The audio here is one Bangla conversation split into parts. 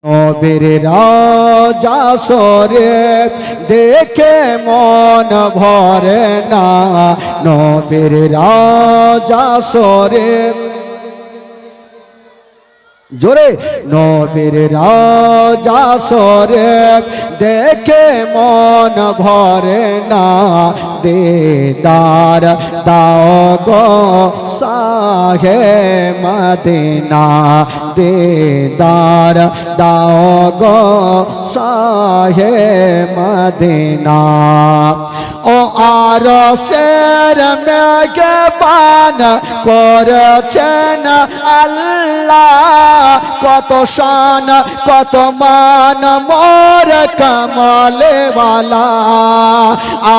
নবীর রাজা শরীফ দেখে মন ভরে না। নবীর রাজা শরীফ জোরে, নবীর রাজা শরীফ দেখে মন ভরে না। দিদার দাও গো শাহে মদিনা, দিদার দাও গো শাহে মদিনা। ও আরশের মেঘবান করেছেন আল্লাহ, কত শান কত মান মোর কমলেওয়ালা।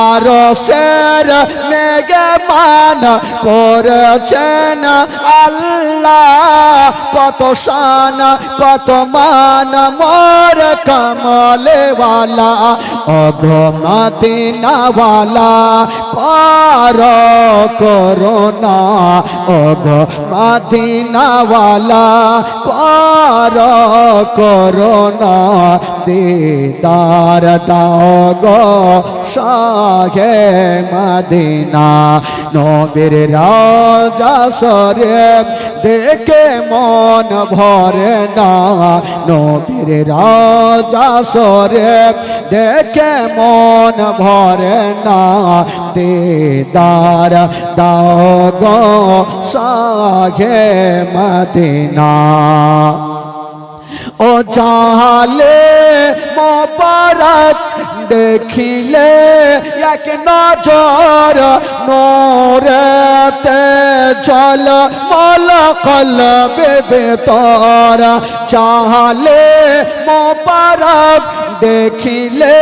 আরশের মেঘবান করেছেন আল্লাহ, কত শান কত মান মোর কমলেওয়ালা। ওগো মদিনাওয়ালা করো করুণা, ওগো মদিনাওয়ালা করো করুণা। দিদার দাও গো শাহে মদিনা। নবীর রাজা শরীফ দেখে মন ভরে না। নবীর রাজা শরীফ দেখে মন ভরে না। দিদার দাও গো শাহে মদিনা। ও জালে মোবারক দেখিলে এক নজর নূরেতে ঝলমল কলবে ভেতর। জালে মোবারক দেখিলে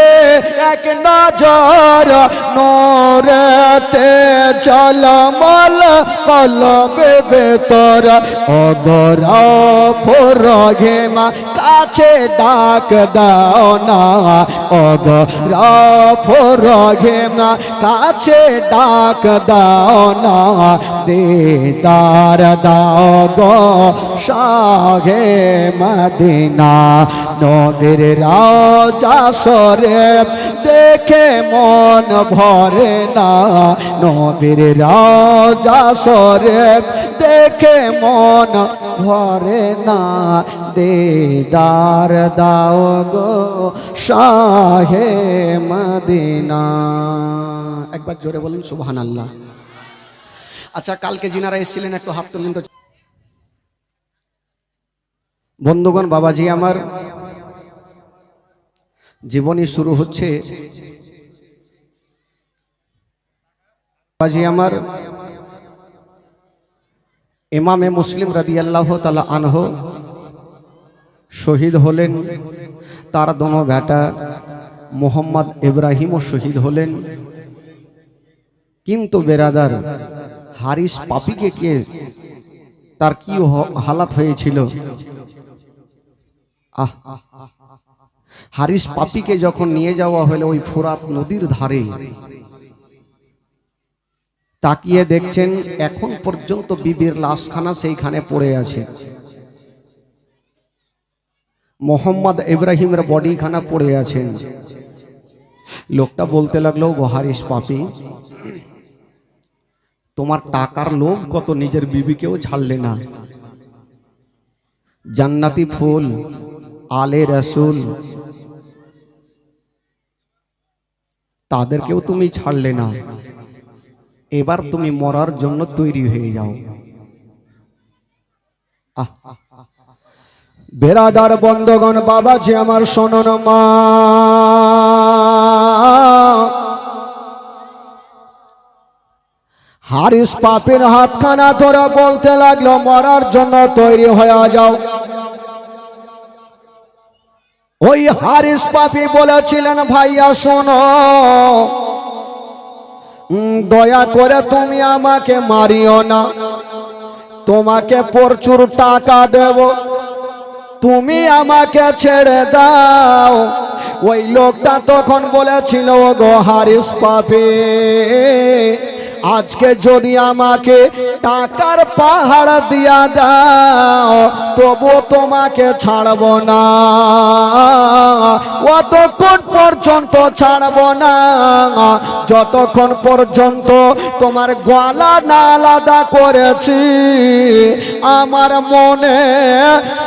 এক নজর নূরেতে ঝলমল কলবে ভেতর। অগরফ রহিমা কাছে ডাক দাও না, অগরফ রহিমা কাছে ডাক দাও না। দিদার দাও গো শাহে মদিনা। নবীর রাজা শরীফ দেখে মন ভরে না। নবীর রাজা শরীফ দেখে মন ভরে না। দিদার দাও গো শাহে মদিনা। একবার জোরে বলুন সুবহানাল্লাহ। আচ্ছা, কালকে যিনারা এসেছিলেন একটু হাত তুলুন তো। বন্ধুগণ, বাবাজি আমার জীবনী শুরু হচ্ছে, বাবাজি আমার ইমামে মুসলিম রাদিয়াল্লাহু তাআলা আনহু শহীদ হলেন। তার দোনো বেটা মোহাম্মদ ইব্রাহিমও শহীদ হলেন। কিন্তু বেরাদার হারিস পাপিকে কে তার কি হালাত হয়েছিল। হারিস পাপিকে যখন নিয়ে যাওয়া হলো ওই ফোরাত নদীর ধারে, তাকিয়ে দেখছেন এখন পর্যন্ত বিবির লাশখানা সেইখানে পড়ে আছে। মোহাম্মদ ইব্রাহিমের বডিখানা পড়ে আছেন। লোকটা বলতে লাগলো, গো হারিস পাপি, তোমার টাকার লোভ কত, নিজের বিবিকেও ছাড়লে না। জান্নাতি ফুল আলে রাসূল তাদেরকেও তুমি ছাড়লে না। এবার তুমি মরার জন্য তৈরি হয়ে যাও। বেরাদার বন্ধগণ, বাবাজি আমার শোনো না মা। হারিস পাপির হাতখানা ধরে বলতে লাগলো, মরার জন্য তৈরি হয়ে যাও। ওই হারিস পাপি বলেছিলেন, ভাইয়া শোনো, দয়া করে তুমি আমাকে মারিও না, তোমাকে প্রচুর টাকা দেব, তুমি আমাকে ছেড়ে দাও। ওই লোকটা তখন বলেছিল, গো হারিস পাপি, আজকে যদি আমাকে টাকার পাহাড় দিয়া দাও তবু তোমাকে ছাড়ব না, অতক্ষণ পর্যন্ত ছাড়ব না যতক্ষণ পর্যন্ত তোমার গলা না আলাদা করেছি আমার মনে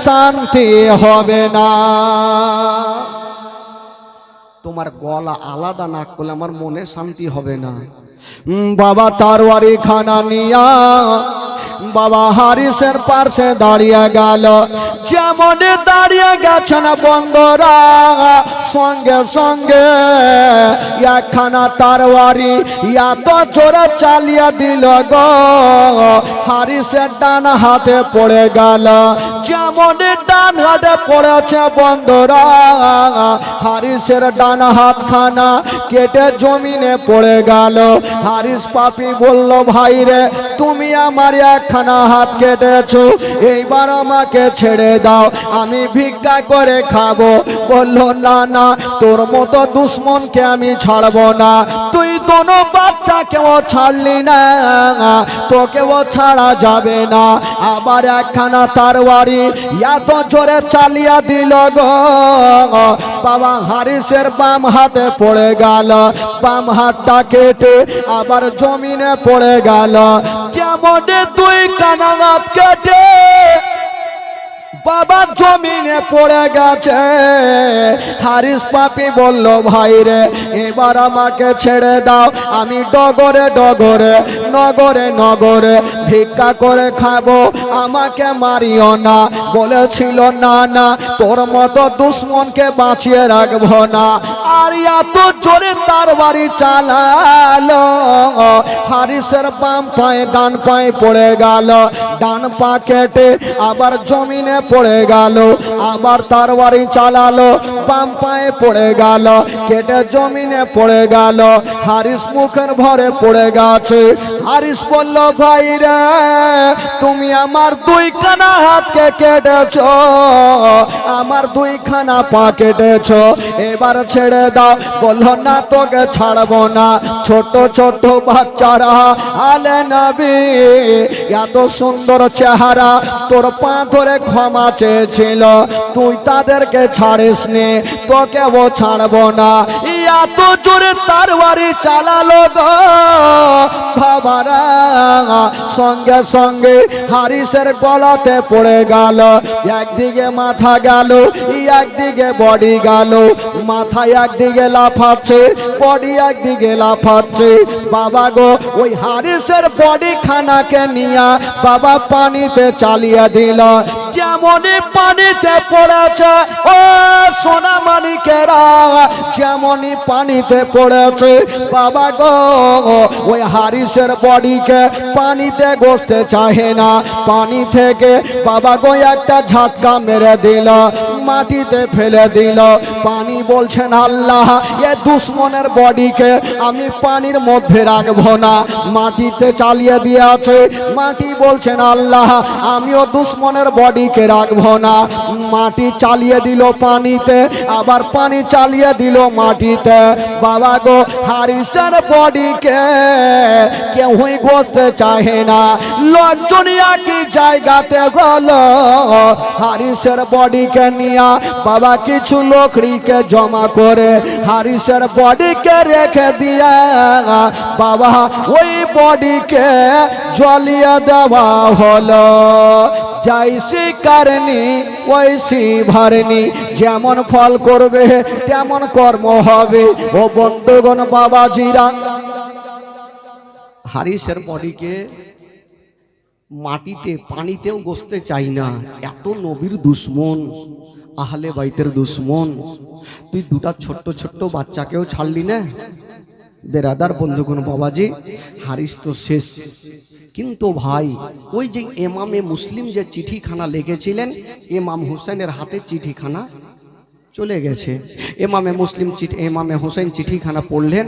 শান্তি হবে না। তোমার গলা আলাদা না করলে আমার মনে শান্তি হবে না। বাবা তরবারি খানা নিয়া বাবা হারিসের পাশে দাঁড়িয়ে গেল। যেমন দাঁড়িয়ে গেছেন বন্ধুরা, সঙ্গে সঙ্গে একখানা তরবারি এত জোরে চালিয়ে দিল গো, হারিসের ডান হাতে পড়ে গেল। যেমন ডান হাতে পড়েছে বন্ধুরা, হারিসের ডান হাত খানা কেটে জমিনে পড়ে গেল। হারিস পাপি বলল, ভাই রে তুমি আমার একখানা হাত কেটেছো, এইবার আমাকে ছেড়ে দাও, আমি ভিক্ষা করে খাবো। বলল, না না, তোর মতো দুশ্মনকে আমি ছাড়বো না। তুই কোনো বাচ্চাকেও ছাড়লি না, তোকেও ছাড়া যাবে না। আবার একখানা তরবারি এত জোরে চালিয়ে দিল গো, বাবা হারিসের বাম হাতে পড়ে গেল। বাম হাতটা কেটে আবার জমিনে পড়ে গেল। যেমন দুই কানা হাত কেটে বাবা জমিনে পড়ে গেছে। হারিস পাপি বলল, ভাই রে এবার আমাকে ছেড়ে দাও, আমি ডগরে ডগরে নগরে নগরে ভিক্ষা করে খাবো, আমাকে মারিও না। বলেছিল, না না, তোর মতো দুশ্মনকে বাঁচিয়ে রাখবো না। আর এত জোরে তরবারি চালালো, হারিসের বাম পায়ে ডান পায়ে পড়ে গেল। ডান পা কেটে আবার জমিনে পড়ে গেল। আবার তরবারি চালালো, বাম পায়ে পড়ে গেল, কেটে জমিনে পড়ে গেল। হারিস মুখের ভরে পড়ে গেছে। হারিস বলল, ভাই রে তুমি আমার দুইখানা হাতকে কেটেছো, আমার দুইখানা পা কেটেছো, এবার ছেড়ে দাও। বলল, না তোকে ছাড়বো না। ছোট ছোট বাচ্চারা আলে নবী, এত সুন্দর চেহারা, তোর পা ধরে ক্ষমা চেয়েছিল, তুই তাদেরকে ছাড়িস নি, তোকেও ছাড়বো না। এত জোরে তরবারি চালালো গো বাবারা, সঙ্গে সঙ্গে হারিসের গলাতে পড়ে গেল। একদিকে মাথা গেল, একদিকে বডি গেল। মাথা একদিকে লাফাচ্ছে, বডি একদিকে লাফাচ্ছে। বাবা গো ওই হারিসের বডি খানাকে নিয়ে বাবা পানিতে চালিয়ে দিল। যেমনই পানিতে পড়েছে ও সোনা মানিকেরা, যেমনই পানিতে পড়েছে বাবা গো ওই হারিসের বডিকে পানিতে গোসতে চাহে না। পানি থেকে বাবা গো একটা ঝাটকা মেরে দিল, মাটিতে ফেলে দিল। পানি বলছেন, আল্লাহ এ দুশ্মনের বডিকে আমি পানির মধ্যে রাখবো না, মাটিতে চালিয়ে দিয়ে আছে। মাটি বলছেন, আল্লাহ আমিও দুশ্মনের বডিকে রাখবো না। মাটি চালিয়ে দিল পানিতে, আবার পানি চালিয়ে দিল মাটিতে। বাবা গো হারিসের বডিকে কেউই গোসতে চাহে না। লোকজন একই জায়গাতে গেল, হারিসের বডিকে নিয়ে বাবা কিছু লোকড়িকে জমা করে হারিসের বডিকে রেখে দিয়া বাবা ওই বডিকে জ্বালিয়ে দেওয়া হলো। जैसी करनी वैसी भरनी, যেমন ফল করবে তেমন কর্ম হবে। ও বন্ধুগণ বাবাজিরা, হারিসের বডিকে মাটিতে পানিতেও গোসতে চাই না, এত নবীর দুশ্মন, আহলে বাইতের দুশ্মন। তুই দুটা ছোট্ট ছোট্ট বাচ্চাকেও ছাড়লি না। বেরাদার বন্ধুগণ বাবাজি, হারিস তো শেষ। কিন্তু ভাই ওই যে ইমামে মুসলিম যে চিঠিখানা লিখেছিলেন, ইমাম হুসেনের হাতে চিঠিখানা চলে গেছে। ইমামে মুসলিম ইমামে হুসেন চিঠিখানা পড়লেন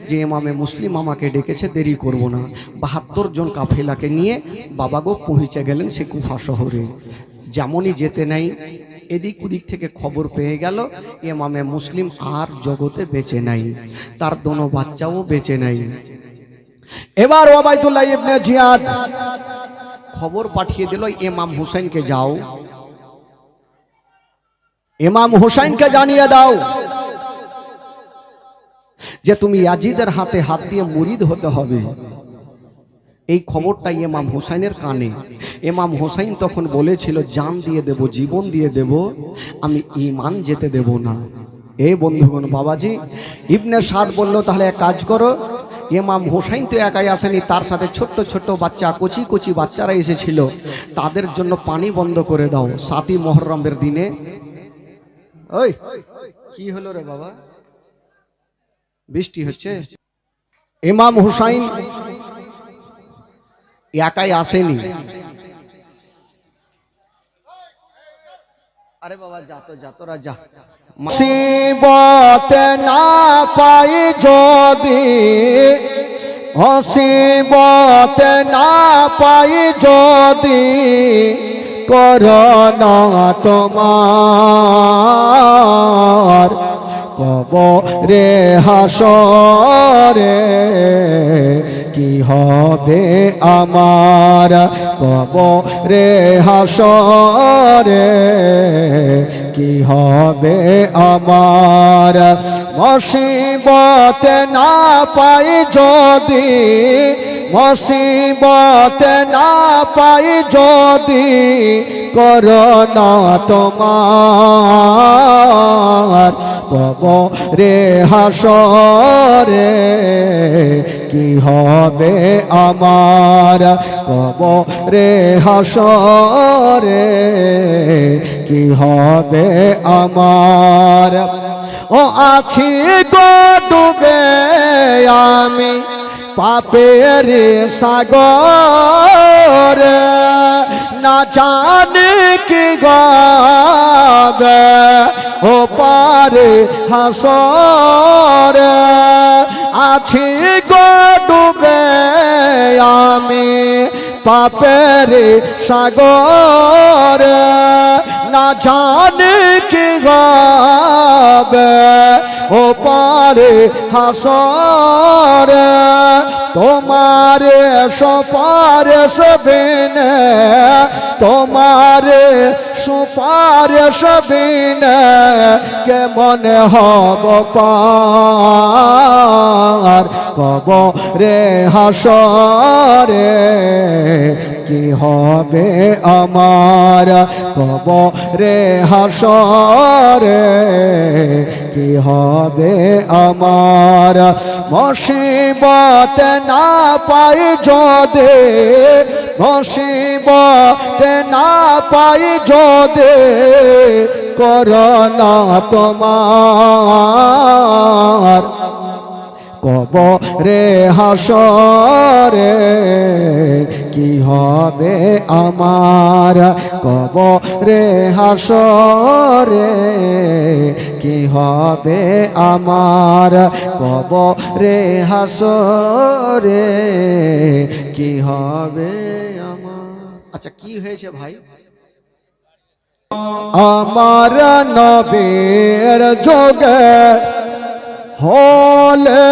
যে ইমামে মুসলিম আমাকে ডেকেছে, দেরি করব না। ৭২ জন কাফেলাকে নিয়ে বাবা গো পৌঁছে গেলেন সে কুফা শহরে। যেমনই যেতে নাই এদিক ওদিক থেকে খবর পেয়ে গেল ইমামে মুসলিম আর জগতে বেঁচে নাই, তার দোনো বাচ্চাও বেঁচে নাই। এবার ওবাইদুল্লাহ ইবনে জিয়াদ খবর পাঠিয়ে দিল ইমাম হুসাইনকে, যাও ইমাম হুসাইনকে জানিয়ে দাও যে তুমি ইয়াজিদের হাতে হাত দিয়ে মুরিদ হতে হবে। এই খবরটা ইমাম হুসাইনের কানে। ইমাম হুসাইন তখন বলেছিল, জান দিয়ে দেব, জীবন দিয়ে দেব, আমি ঈমান যেতে দেব না। এই বন্ধুগণ, বাবাজি ইবনে সাদ বলল, তাহলে এক কাজ করো, ইমাম হুসাইন তো একাই আসেনি, তার সাথে ছোট্ট ছোট্ট বাচ্চা, কচি কচি বাচ্চারা এসেছিল, তাদের জন্য পানি বন্ধ করে দাও 7ই মুহররমের দিনে। ওই কি হলো রে বাবা, বৃষ্টি হচ্ছে? ইমাম হুসাইন একাই আসেনি। আরে বাবা যা তো, যা তোরা যা। মুসিবত না পাই যদি, মুসিবত না পাই যদি, করোনা তোমার কবরে হাসরে কি হবে আমার, কবরে হাসরে কি হবে আমার। মুসিবত না পাই যদি, মুসিবত না পাই যদি, করোনা তোমার কবরে হাসরে কি হবে আমার, কবরে হাসরে কি হবে আমার। ও আছি গো ডুবে আমি পাপের সাগর, না জানি কি গাবে ও পারে হাসর। আছি গো ডুবে আমি পাপের সাগর, না জানি কি গাবে ও পারে হাসর। তোমারে সুপারিশ বিনে, তোমারে সুপারিশ বিনে কেমন হব পার, কবরে হাসরে কি হবে আমার, কবরে হাসরে কি হবে আমার। মুসিবত না পাই যদি, মুসিবত না পাই যদি, করোনা তোমার কবরে হাসরে কি হবে আমার, কবরে হাসরে কি হবে আমার, কবরে হাসরে কি হবে আমার। আচ্ছা কি হয়েছে ভাই? আমার নবীর যোগে হলে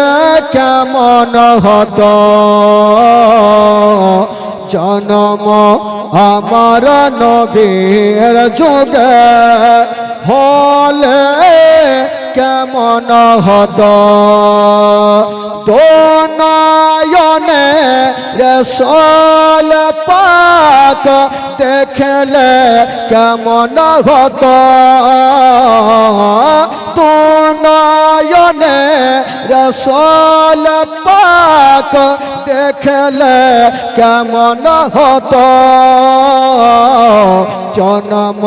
কেমন হতো জন্ম, আমার নবীর যুগে হলে কেমন হতো। দোনয়নে রাসূল পাক দেখলে কেমন হতো। দোনয়নে রাসূল পাক দেখলে কেমন হতো। জন্ম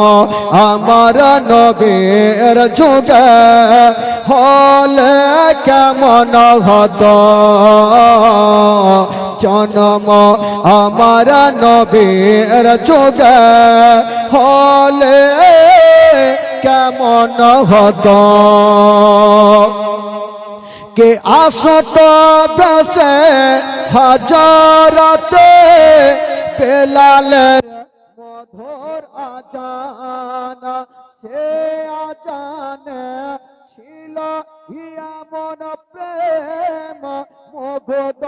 আমার নবীর যুগে হলে কেমন হতো। জন্ম আমার নবীর যুগে হলে কেমন হতো। কে আসত বেশে হাজারতে বেলালের মধুর আজান, সে আজানে ছিল এমন প্রেম মুগ্ধ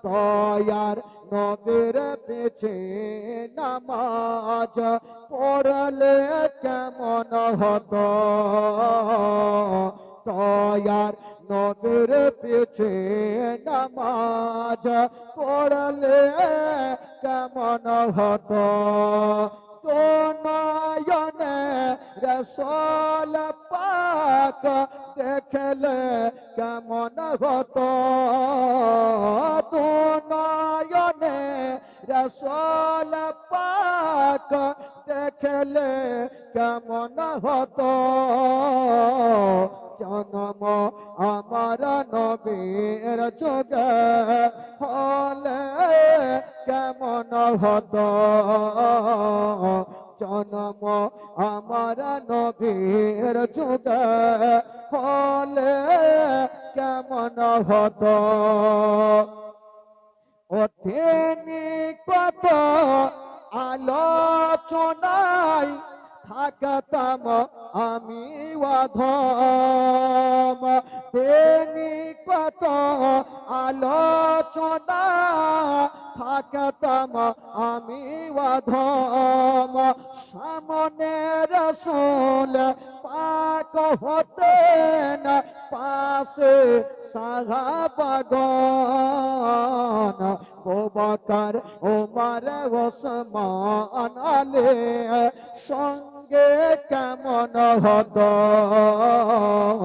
তয়ার নবীর পিছে নামাজ পড়লে কেমন হতো তয়ার নবীর পিছে নামাজ পড়লে কেমন হতো তো নয়নে রসূল পাক দেখলে কেমন হতো তো নয়নে রসূল পাক দেখলে কেমন হতো জন্ম আমার নবীর যুগে হলে কেমন হতো জন্ম আমার নবীর যুগে হলে কেমন হতো তিনি কত আলোচনায় থাকতাম আমি অধম তিনি কত আলোচনা থাকতাম আমি অধম সামনে রাসূল পাক হতেন পাশে সাহাবাগণ আবু বকর ওমর ওসমান আলী সঙ্গে কেমন হতো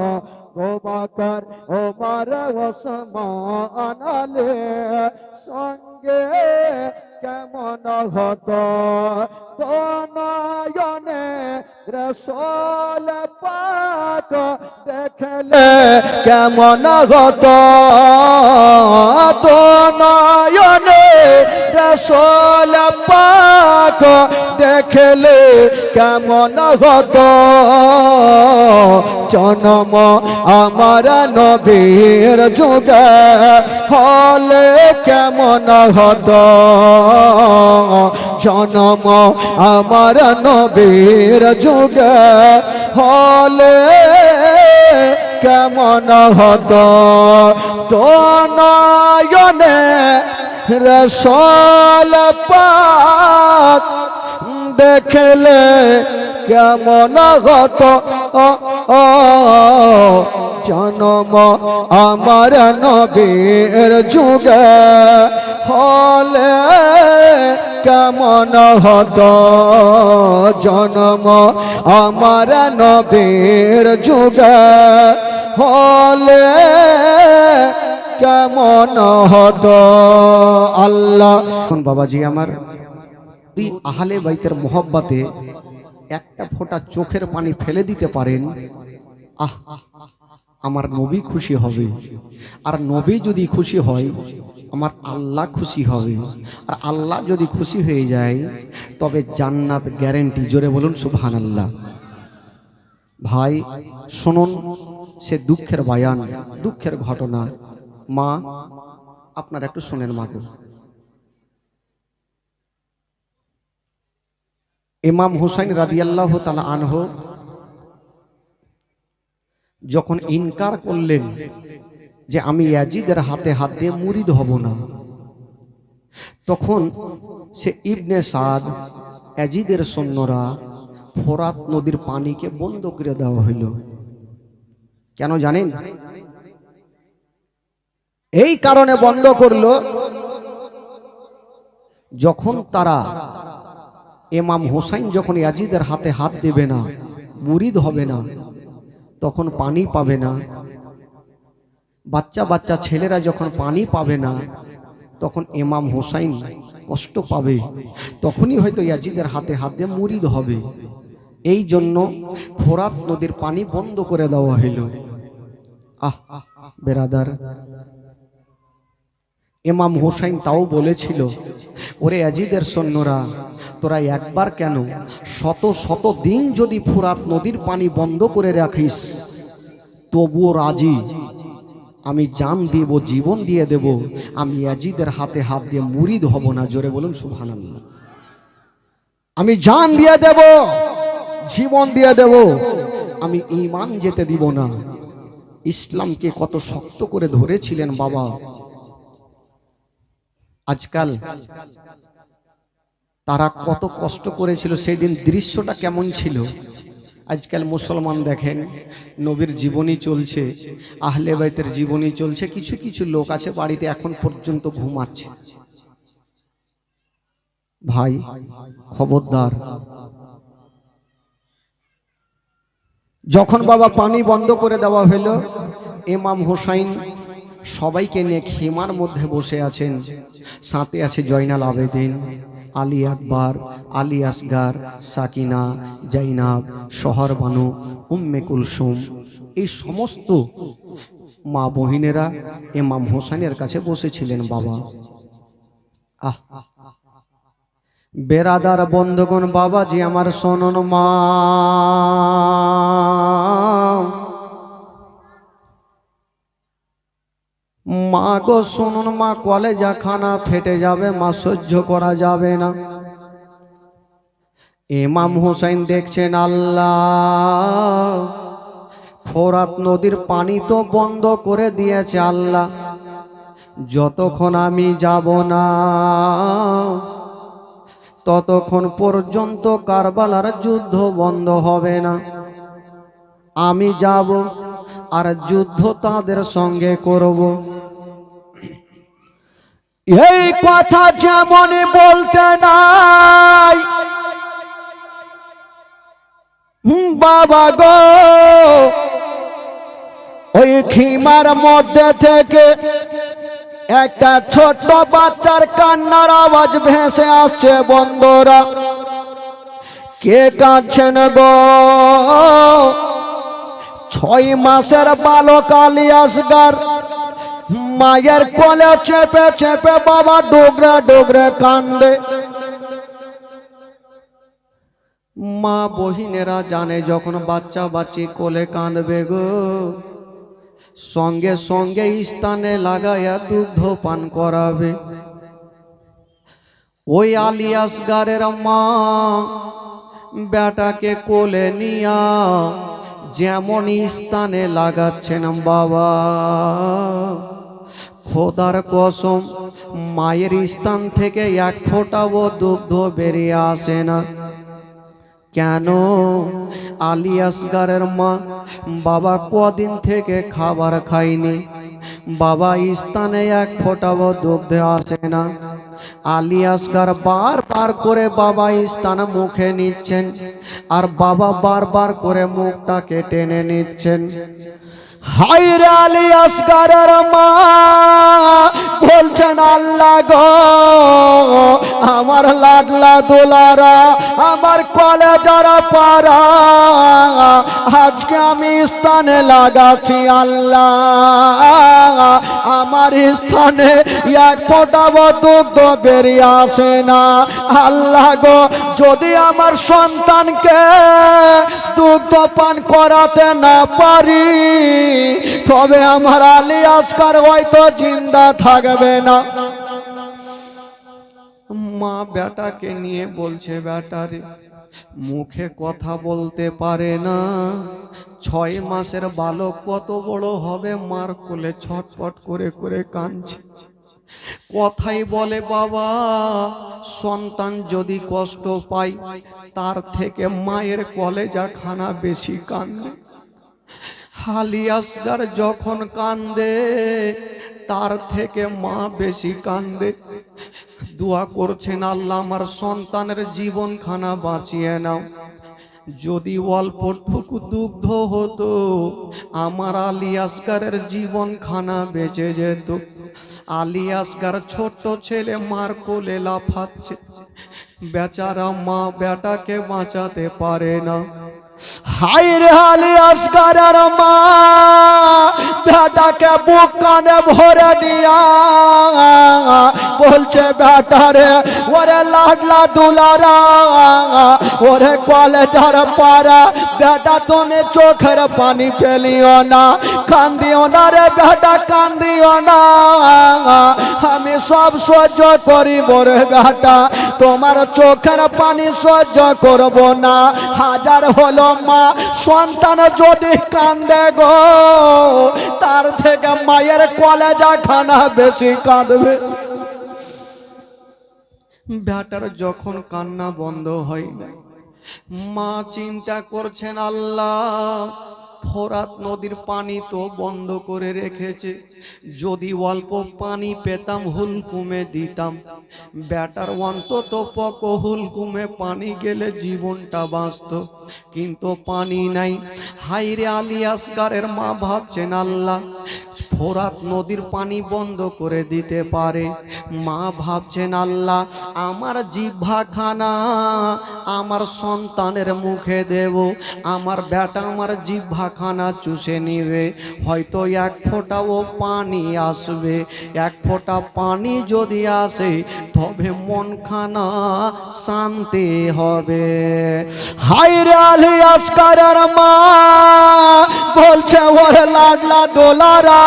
আবু বকর ওমর ওসমান আলী সঙ্গে কেমন হতো তো নয়নে রাসূল পাক দেখলে কেমন হতো তো নয়নে রাসূল পাক দেখলে কেমন হতো জন্ম আমার নবীর যুগে হলে কেমন হতো জন্ম আমার নবীর যুগে হলে কেমন হতো তো নয়নে রাসূল পাক দেখলে কেমন হতো জন্ম আমার নবীর যুগে হলে কেমন হতো জন্ম আমার নবীর যুগে হলে কেমন হতো আল্লাহ বাবাজি আমার আহলে বাইতের মোহব্বতে একটা ফোঁটা চোখের পানি ফেলে দিতে পারেন আহ আমার নবী খুশি হবে আর নবী যদি খুশি হয় আমার আল্লাহ খুশি হবে আর আল্লাহ যদি খুশি হয়ে যায় তবে জান্নাত গ্যারান্টি জোরে বলুন সুবহানাল্লাহ ভাই শুনুন সে দুঃখের বয়ান দুঃখের ঘটনা মা আপনারা একটু শুনেন মাকে ইমাম হুসাইন রাদিয়াল্লাহু তাআলা আনহু যখন ইনকার করলেন যে আমি ইয়াজিদের হাতে হাত দিয়ে মুরিদ হব না তখন সে ইবনে সাদ ইয়াজিদের সৈন্যরা ফোরাত নদীর পানিকে বন্ধ করে দেওয়া হইল কেন জানেন এই কারণে বন্ধ করলো যখন তারা ইমাম হুসাইন যখন ইয়াজিদের হাতে হাত দেবে না মুরিদ হবে না তখন পানি পাবে না বাচ্চা বাচ্চা ছেলেরা যখন পানি পাবে না তখন ইমাম হুসাইন কষ্ট পাবে তখনই হয়তো ইয়াজিদের হাতে হাত দিয়ে মুরিদ হবে এই জন্য ফোরাত নদীর পানি বন্ধ করে দেওয়া হইল আহ বেরাদার ইমাম হুসাইন তাও বলেছিল ওরে ইয়াজিদের সৈন্যরা তোরা একবার কেন শত শত দিন যদি ফোরাত নদীর পানি বন্ধ করে রাখিস তবুও রাজি আমি জান দিব জীবন দিয়ে দেব আমি ইয়াজিদের হাতে হাত দিয়ে মুরিদ হব না জোরে বলুন সুবহানাল্লাহ আমি জান দিয়ে দেব জীবন দিয়ে দেব আমি ঈমান যেতে দিব না ইসলামকে কত শক্ত করে ধরেছিলেন বাবা আজকাল তারা কত কষ্ট করেছিল, সেই দিন দৃশ্যটা কেমন ছিল। আজকাল মুসলমান দেখেন নবীর জীবনী চলছে, আহলে বাইতের জীবনী চলছে, কিছু কিছু লোক আছে বাড়িতে এখন পর্যন্ত ঘুমাচ্ছে। ভাই খবরদার, যখন বাবা পানি বন্ধ করে দেওয়া হলো, ইমাম হুসাইন সবাইকে নিয়ে খেমার মধ্যে বসে আছেন। সাথে আছে জয়নাল আবেদিন, আলী আকবর, আলী আসগার, সাকিনা, জাইনাব, শহর বানু, উম্মে কুলসুম, এই সমস্ত মা বহিনেরা ইমাম হুসাইনের কাছে বসেছিলেন। বাবা বেরাদার বন্ধুগণ, বাবাজি আমার শোনুন, মা গো শুনুন মা, কলেজা খানা ফেটে যাবে মা, সহ্য করা যাবে না। ইমাম হুসাইন দেখছেন আল্লাহ ফোরাত নদীর পানি তো বন্ধ করে দিয়েছে আল্লাহ, যতক্ষণ আমি যাব না ততক্ষণ পর্যন্ত কারবালার যুদ্ধ বন্ধ হবে না। আমি যাব আর যুদ্ধ তাদের সঙ্গে করব। এই কথা যেমন বলতে নাই বাবা গো, ওই খিমার মধ্যে থেকে একটা ছোট বাচ্চার কান্নার আওয়াজ ভেসে আসছে। বন্ধুরা, কে কাঁদছেন গো? 6 মাসের বালক আলী আসগার মায়ের কোলে চেপে চেপে বাবা ডোগরা ডোগরে কান্দে। মা বহিনেরা জানে যখন বাচ্চা বাচ্চি কোলে কাঁদবে গো, সঙ্গে সঙ্গে স্থানে লাগাইয়া দুগ্ধ পান করাবে। ওই আলী আসগারের মা বেটাকে কোলে নিয়া যেমন স্থানে লাগাচ্ছেন বাবা, খোদার কসম মায়ের স্থান থেকে এক ফোঁটাও দুগ্ধ বেরিয়ে আসে না। কেন? আলী আসগারের মা বাবা কদিন থেকে খাবার খায়নি, বাবা স্থানে এক ফোঁটাও দুগ্ধ আসে না। আলী আসগার বারবার করে বাবা স্থান মুখে নিচ্ছেন, আর বাবা বারবার করে মুখটাকে টেনে নিচ্ছেন। হায়রে আলী আসগারের মা বলছেন আল্লাহ গো, আমার লাডলা দুলারা, আমার কলেজারা পারা, আজকে আমি স্থানে লাগাচ্ছি আল্লাহ, আমার স্থানে এক ফোঁটাও দুগ্ধ বেরিয়ে আসে না। আল্লাহ গো, যদি আমার সন্তানকে দুগ্ধ পান করাতে না পারি তবে আমার আলী আসগার হয়তো জিন্দা থাকবে না। মা বেটাকে নিয়ে বলছে, বেটারে মুখে কথা বলতে পারে না, 6 মাসের বালক কত বড় হবে, মার কোলে ছটপট করে করে কাঁদছে। কথাই বলে বাবা, সন্তান যদি কষ্ট পায় তার থেকে মায়ের কলেজা খানা বেশি কান্দে। আলী আসগার যখন কান্দে তার থেকে মা বেশি কান্দে। দোয়া করছেন, আল্লাহ আমার সন্তানের জীবন খানা বাঁচিয়ে নাও। যদি অল্পটুকু দুগ্ধ হতো আমার আলী আসগারের জীবন খানা বেঁচে যেত। আলী আসগার ছোট্ট ছেলে মার কোলে লাফাচ্ছে, বেচারা মা বেটাকে বাঁচাতে পারে না। হায়রে আলী আসগারের মা বেটাকে বুক কানে ভরে নিয়া বলছে, বেটারে ওরে লাডলা দুলারা, ওরে কলেজার পারা, বেটা তুমি চোখের পানি ফেলিও না, কান্দিও না রে বেটা, কান্দিও না, আমি সব সহ্য করিব রে বেটা, তোমার চোখের পানি সহ্য করব না। হাজার হলো মা সন্তান যদি কান্দে গো, তার থেকে মায়ের কলেজা খানা বেশি কাঁদবে। বেটার যখন কান্না বন্ধ হয় না, মা চিন্তা করছেন আল্লাহ ফোরাত নদীর পানি তো বন্ধ করে রেখেছে, যদি অল্প পানি পেতাম হুলকুমে দিতাম, বেটার অন্তত পক হুলকুমে পানি গেলে জীবনটা বাঁচত, কিন্তু পানি নাই। হাইরে আলী আসগারের মা ভাবছেন আল্লাহ ফোরাত নদীর পানি বন্ধ করে দিতে পারে। মা ভাবছেন আল্লাহ আমার জিহ্বাখানা আমার সন্তানের মুখে দেব, আমার বেটা আমার জিহ্বাখানা চুষে নিবে, হয়তো এক ফোঁটাও পানি আসবে, এক ফোঁটা পানি যদি আসে তবে মনখানা শান্তি হবে। হায়রে আলী আসগারের মা বলছে ওরে লাডলা দোলারা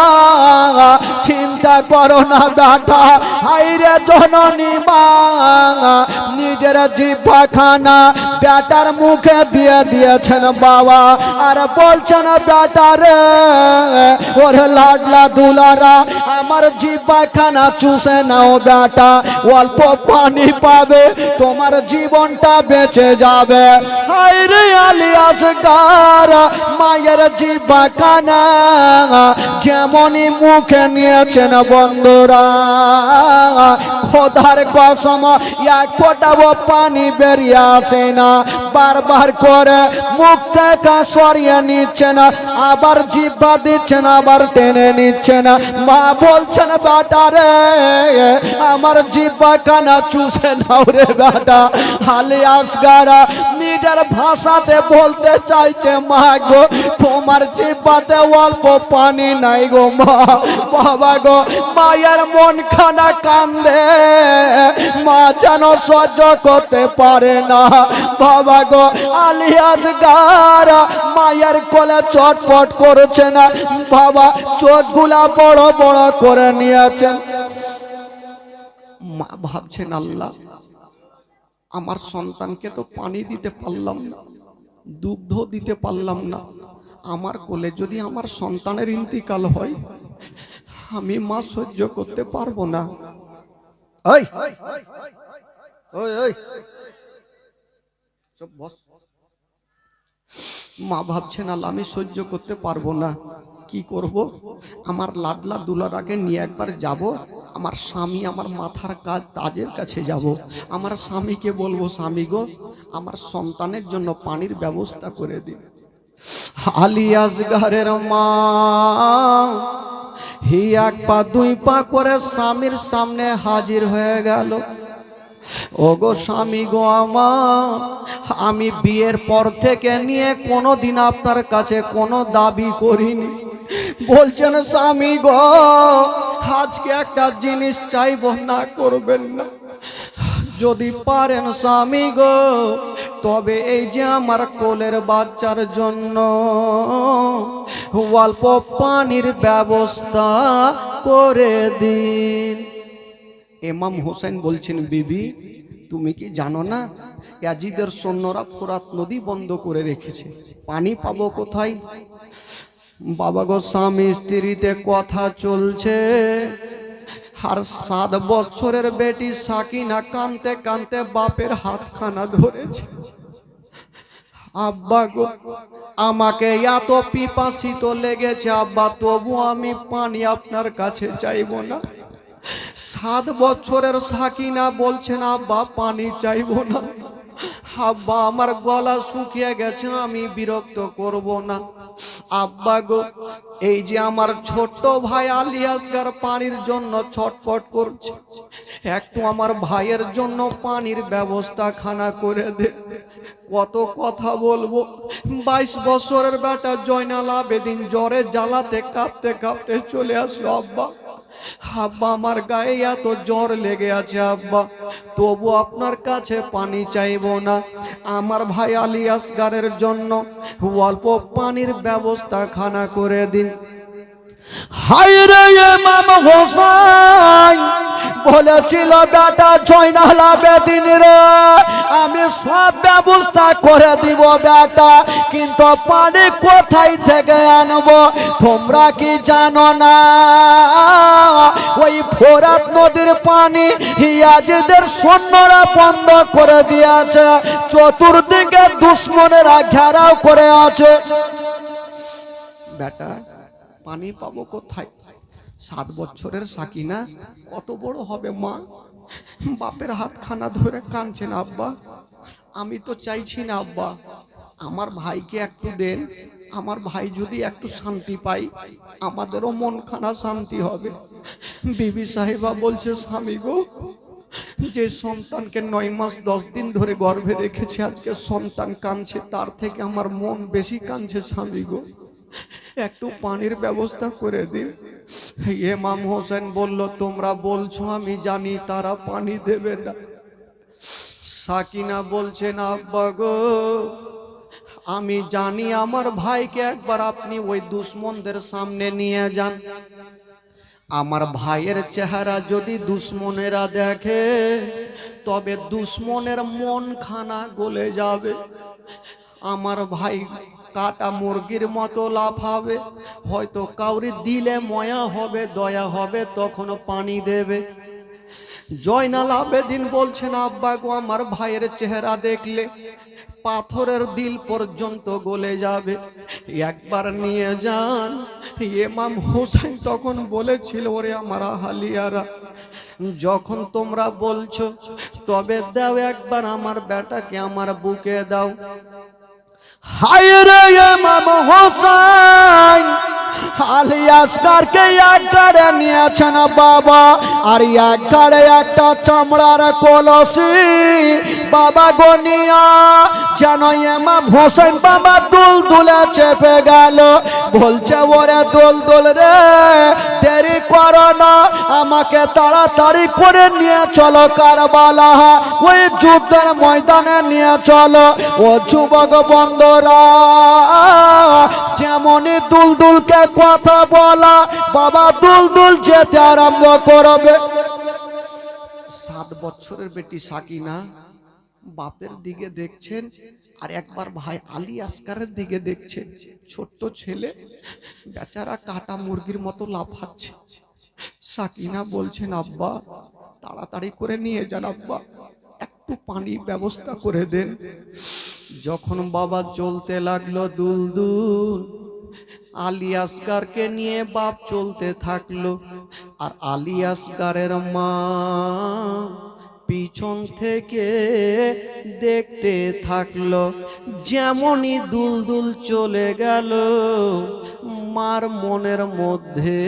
চিন্তা করো না বেটা, হায়রে জননী মা নিজের জিহ্বাখানা বেটার মুখে দিয়ে দিয়েছেন বাবা, আর বলছেন বেটা রে ওরে লাডলা দুলারা আমার জিহ্বাখানা চুষে নাও বেটা, অল্প পানি পাবে তোমার জীবনটা বেঁচে যাবে। হায়রে আলী আসগার মায়ের জিহ্বাখানা যেমনই মুখে নিয়েছেন বন্ধুরা, খোদার কসম এক ফোঁটাও পানি বেরিয়ে আসে না, বারবার করে মুখ থেকে সরিয়ে নিচ্ছেন, আবার জিহ্বা দিচ্ছেন, আবার টেনে নিচ্ছেন। মা বলছেন বেটা রে আমার জিহ্বাখানা চুষে নাও রে বেটা। আলী আসগার নিজের ভাষাতে বলতে চাইছে মা গো তোমার জিহ্বাতে অল্প পানি নাই গো মা, বাবা গো মায়ের মন খানা কান্দে, মা যেন সহ্য করতে পারে না, বাবা গো আলী আসগার মায়ের কোলে চটপট করছে না, বাবা চোখগুলা বড় বড় করে নিয়েছেন। মা ভাবছেন আল্লাহ আমার সন্তানকে তো পানি দিতে পারলাম না, দুগ্ধ দিতে পারলাম না, আমার কোলে যদি আমার সন্তানের ইন্তিকাল হয় আমি মা সহ্য করতে পারবো না। ওই ওই ওই চুপ বস। মা ভাবছেন আল্লাহ আমি সহ্য করতে পারবো না, কি করব? আমার লাডলা দুলারাকে নিয়ে একবার যাব, আমার স্বামী আমার মাথার কাজ তাজের কাছে যাব, আমার স্বামীকে বলবো স্বামী গো আমার সন্তানের জন্য পানির ব্যবস্থা করে দিন। আলী আসগারের মা হি এক পা দুই পা করে স্বামীর সামনে হাজির হয়ে গেল। ওগো স্বামী গো আমার, আমি বিয়ের পর থেকে নিয়ে কোনোদিন আপনার কাছে কোনো দাবি করিনি, বলছেন স্বামী গো আজকে একটা জিনিস চাইবো, না করবেন না, যদি পারেন স্বামী গো তবে এই যে আমার কোলের বাচ্চার জন্য অল্প পানির ব্যবস্থা করে দিন। ইমাম হোসেন বলছেন বিবি তুমি কি জানো না ইয়াজিদের সৈন্যরা ফোরাত নদী বন্ধ করে রেখেছে, পানি পাবো কোথায়? বাবা গো স্বামী স্ত্রীতে কথা চলছে, আর 7 বছরের বেটি সাকিনা কানতে কানতে বাপের হাতখানা ধরেছে, আব্বা গো আমাকে এত পিপাসিত লেগেছে আব্বা, তবু আমি পানি আপনার কাছে চাইবো না। 7 বছরের সাকিনা বলছেন আব্বা পানি চাইবো না, আব্বা আমার গলা শুকিয়ে গেছে আমি বিরক্ত করব না। আব্বা গো এই যে আমার ছোট ভাই আলী আসগার পানির জন্য ছটফট করছে, একটু আমার ভাইয়ের জন্য পানির ব্যবস্থা খানা করে দে। কত কথা বলবো, 22 বছরের বেটা জয়নাল আবেদিন জ্বরে জ্বালাতে কাঁপতে কাঁপতে চলে আসলো। আব্বা আব্বা আমার গায়ে এত জ্বর লেগে আছে আব্বা, তবু আপনার কাছে পানি চাইবো না, আমার ভাই আলী আসগারের জন্য অল্প পানির ব্যবস্থা খানা করে দিন। হায়রে ইমাম হোসেন বলেছিল বেটা জয়নাল আবেদিন রে আমি সব ব্যবস্থা করে দিব বেটা, কিন্তু পানি কোথায় থেকে আনবো তোমরা কি জানো না? ওই ফোরাত নদীর পানি ইয়াজিদের সৈন্যরা বন্ধ করে দিয়েছে, চতুর্দিকে দুশ্মনেরা ঘেরাও করে আছে। বেটা পানি পাবো কোথায়? 7 বছরের সাকিনা কত বড় হবে মা, বাপের হাতখানা ধরে কাঁদছেন। আব্বা আমি তো চাইছি না আব্বা, আমার ভাইকে একটু দেন, আমার ভাই যদি একটু শান্তি পাই আমাদেরও মনখানা শান্তি হবে। বিবি সাহেবা বলছে স্বামী গো, যে সন্তানকে 9 মাস 10 দিন ধরে গর্ভে রেখেছে আজকে সন্তান কাঁদছে, তার থেকে আমার মন বেশি কাঁদছে স্বামী গো, একটু পানির ব্যবস্থা করে দিন। ইমাম হোসেন বলল তোমরা বলছো আমি জানি তারা পানি দেবে না। সাকিনা বলছেন আব্বা গো আমি জানি, আমার ভাইকে একবার আপনি ওই দুশ্মনদের সামনে নিয়ে যান, আমার ভাইয়ের চেহারা যদি দুশ্মনেরা দেখে তবে দুশ্মনের মন খানা গলে যাবে, আমার ভাই কাটা মুরগির মতো লাফাবে, হয়তো কাউরি দিলে ময়া হবে দয়া হবে তখন পানি দেবে। জয়নাল আবেদিন বলছেন আব্বা গো আমার ভাইয়ের চেহারা দেখলে পাথরের দিল পর্যন্ত গলে যাবে, একবার নিয়ে যান। ইমাম হোসেন তখন বলেছিল ওরে আমার আহালিয়ারা যখন তোমরা বলছো তবে দাও একবার আমার বেটাকে আমার বুকে দাও। হায় রে ইমাম হোসেন আলী আসগরকে এক গাড়ে নিয়েছেন বাবা, আর এক গাড়ে একটা চামড়ার কলসি বাবা গনিয়া যেন ইমাম হোসেন বাবা দুলদুলে চেপে গেল। বলছে ওরে দুলদুল রে দেরি করো না, আমাকে তাড়াতাড়ি করে নিয়ে চলো কারবালা, ওই যুদ্ধের ময়দানে নিয়ে চলো। ও যুবক বন্ধুরা যেমনই দুলদুলকে কথা বলা বাবা দুলদুল যেতে আরম্ভ করবে। 7 বছরের বেটি সাকিনা বাপের দিকে দেখছেন আর একবার ভাই আলী আসগরের দিকে দেখছেন, ছোট্ট ছেলে বেচারা কাটা মুরগির মতো লাফাচ্ছে। সাকিনা বলছেন আব্বা তাড়াতাড়ি করে নিয়ে যান আব্বা, একটু পানির ব্যবস্থা করে দেন। যখন বাবা চলতে লাগলো দুলদুল আলী আসগরকে নিয়ে বাপ চলতে থাকলো, আর আলী আসগরের মা পিছন থেকে দেখতে থাকলো। যেমনই দুলদুল চলে গেল মার মনের মধ্যে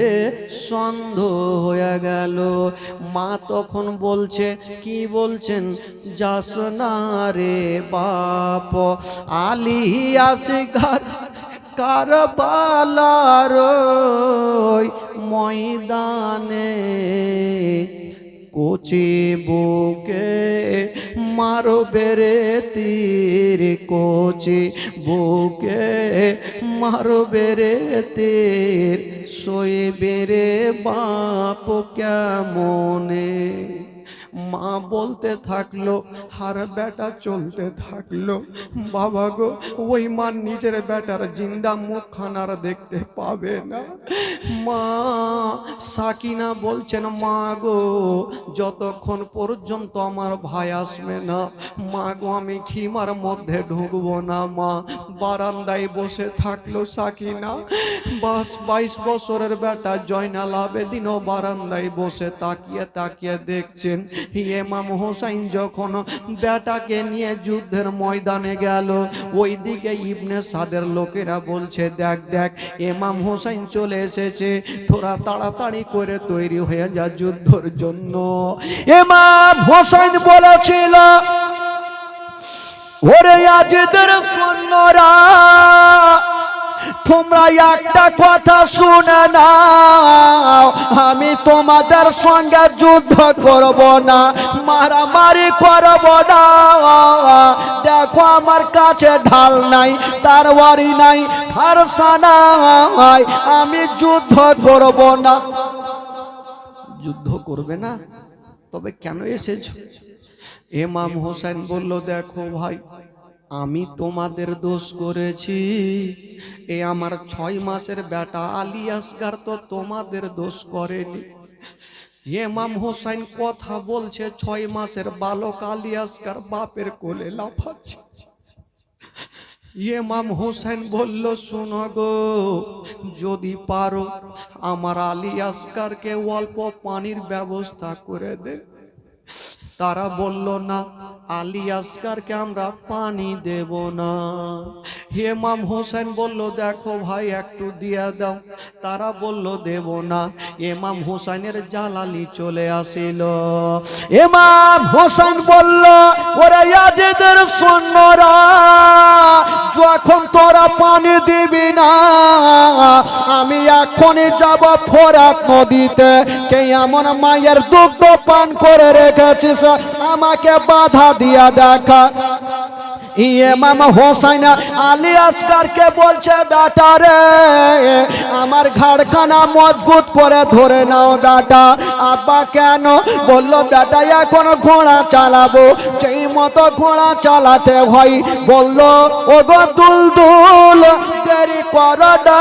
সন্দেহ হয়ে গেল। মা তখন বলছে কি বলছেন, যাস না রে বাপ, আলী আসগর কারবালার ময়দানে কোচি বুকে মারবে রে তীর, কোচি বুকে মারবে রে তীর, সইবে রে বাপ কেমনে। মা বলতে থাকলো আর বেটা চলতে থাকলো। বাবা গো ওই মা নিজের বেটার জিন্দা মুখখানার দেখতে পাবে না। মা সাকিনা বলছেন মা গো যতক্ষণ পর্যন্ত আমার ভাই আসবে না মা গো আমি খিমার মধ্যে ঢুকবো না। মা বারান্দায় বসে থাকলো সাকিনা। 22 বছরের বেটা জয়নাল আবেদিনও বারান্দায় বসে তাকিয়ে তাকিয়ে দেখছেন ইমাম হোসেন যখন বেটাকে নিয়ে যুদ্ধের ময়দানে গেল, ওইদিকে ইবনে সাদের লোকেরা বলছে দেখ দেখ ইমাম হোসেন চলে এসেছে, তোরা তাড়াতাড়ি করে তৈরি হয়ে যা যুদ্ধের জন্য। ইমাম হোসেন বলেছিল ওরে ইয়াজিদের সৈন্যরা তোমরা একটা কথা শুনে নাও, আমি তোমাদের সঙ্গে যুদ্ধ করব না, মারামারি করব না। দেখো আমার কাছে ঢাল নাই, তরবারি নাই, ফারসা নাই, আমি যুদ্ধ করব না। যুদ্ধ করবে না? তবে কেন এসেছো? ইমাম হোসেন বলল, দেখো ভাই, আমি তোমাদের দোষ করেছি, এ আমার 6 মাসের বেটা আলী আসগার তো তোমাদের দোষ করেনি। ইমাম হোসেন কথা বলছে, 6 মাসের বালক আলী আসগার বাপের কোলে লাফাচ্ছে। ইমাম হোসেন বলল, শোনো গো, যদি পারো আমার আলী আসগারকে অল্প পানির ব্যবস্থা করে দে। তারা বলল, না, আলী আসগারকে আমরা পানি দেব না। ইমাম হোসেন বলল, দেখো ভাই, একটু দিয়ে দাও। তারা বলল, দেব না। ইমাম হোসেনের জালালি চলে আসিল। ইমাম হোসেন বলল, ওরে ইয়াজিদের সৈন্যরা, যখন তোরা পানি দিবি না, আমি এখনই যাব ফোরাত নদীতে। কে এমন মায়ের দুগ্ধ পান করে রেখেছিস, আমাকে বাধা দিয়া দেখা। ইমাম হোসেন আলী আসগারকে বলছে, বেটা রে, আমার ঘাড়খানা মজবুত করে ধরে নাও বেটা। আব্বা কেন? বলল, বেটা এখন ঘোড়া চালাবো। সেই মতো ঘোড়া চালাতে হয়। বলল, ও গো দুলদুল, দেরি করো না,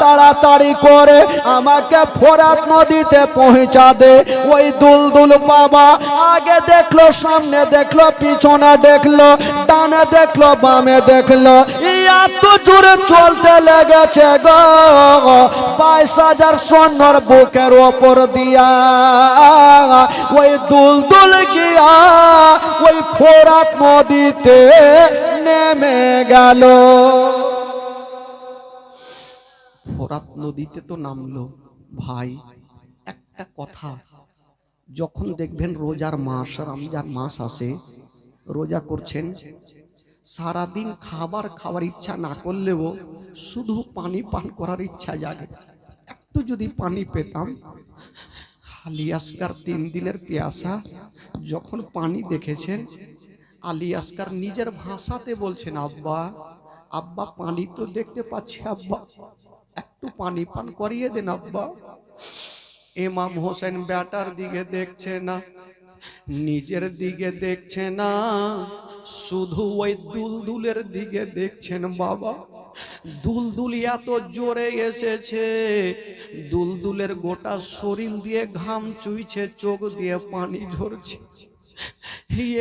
তাড়াতাড়ি করে আমাকে ফোরাত নদীতে পৌঁছা দে। ওই দুলদুল বাবা আগে দেখলো, সামনে দেখলো, পিছনে দেখলো, ডানে দেখলো, বামে দেখলো, এত জোরে চলতে লেগেছে গো, 22,000 সৈন্যর বুকের ওপর দিয়া ওই দুলদুল গিয়া ওই ফোরাত নদীতে নেমে গেল। ফোরাত নদীতে তো নামলো। ভাই, একটা কথা, যখন দেখবেন রোজার মাস, রমজান মাস আসে, রোজা করছেন, সারাদিন খাবার ইচ্ছা না করলেও শুধু পানি পান করার ইচ্ছা জাগে। একটু যদি পানি পেতাম। আলী আসগার 3 দিনের পিয়াসা, যখন পানি দেখেছেন, আলী আসগার নিজের ভাষাতে বলছেন, আব্বা, আব্বা, পানি তো দেখতে পাচ্ছি, আব্বা, একটু পানি পান করিয়ে দেন আব্বা। ইমাম হোসেন বেটার দিকে দেখছে না, নিজের দিকে দেখছে না, শুধু ওই দুলদুলের দিকে দেখছেন। বাবা, দুলদুল এত জোরে এসেছে, দুলদুলের গোটা শরীর দিয়ে ঘাম চুইছে, চোখ দিয়ে পানি ঝরছে।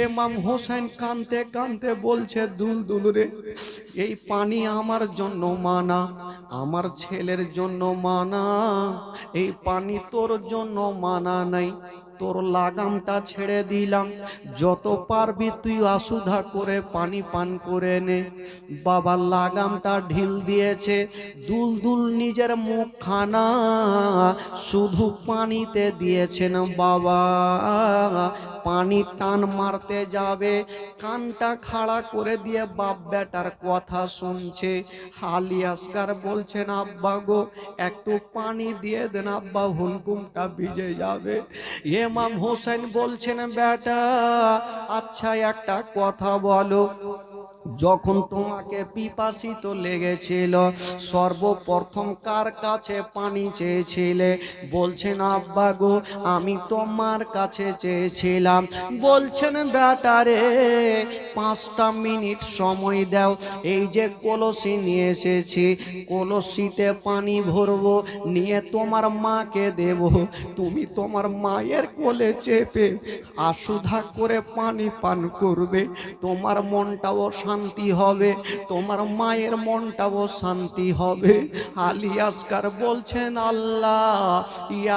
ইমাম হোসেন কাঁদতে কাঁদতে বলছে, দুলদুল রে, এই পানি আমার জন্য মানা, আমার ছেলের জন্য মানা, এই পানি তোর জন্য মানা নাই। তোর লাগামটা ছেড়ে দিলাম, যত পারবি তুই আসুধা করে পানি পান করে নে। বাবা লাগামটা ঢিল দিয়েছে, দুলদুল নিজের মুখখানা শুধু পানিতে দিয়েছেন। বাবা পানি টান মারতে যাবে, কানটা খাড়া করে দিয়ে বাপ বেটার কথা শুনছে। আলী আসগার বলছেন, আব্বা গো, একটু পানি দিয়ে দেন আব্বা, হুলকুমটা ভিজে যাবে। ইমাম হোসেন বলছেন, বেটা, আচ্ছা একটা কথা বলো, যখন তোমাকে পিপাসিত লেগেছিল, সর্বপ্রথম কার কাছে পানি চেয়েছিলে? বলছেন, আব্বা গো, আমি তোমার কাছে চেয়েছিলাম। বলছেন, বেটারে, 5টা মিনিট সময় দাও, এই যে কলসি নিয়ে এসেছি, কলসিতে পানি ভরবো, নিয়ে তোমার মাকে দেব। তুমি তোমার মায়ের কোলে চেপে আসুধা করে পানি পান করবে, তোমার মনটাও শান্তি হবে, তোমার মায়ের মনটাও শান্তি হবে। আলী আসগার বলছেন, আল্লাহ,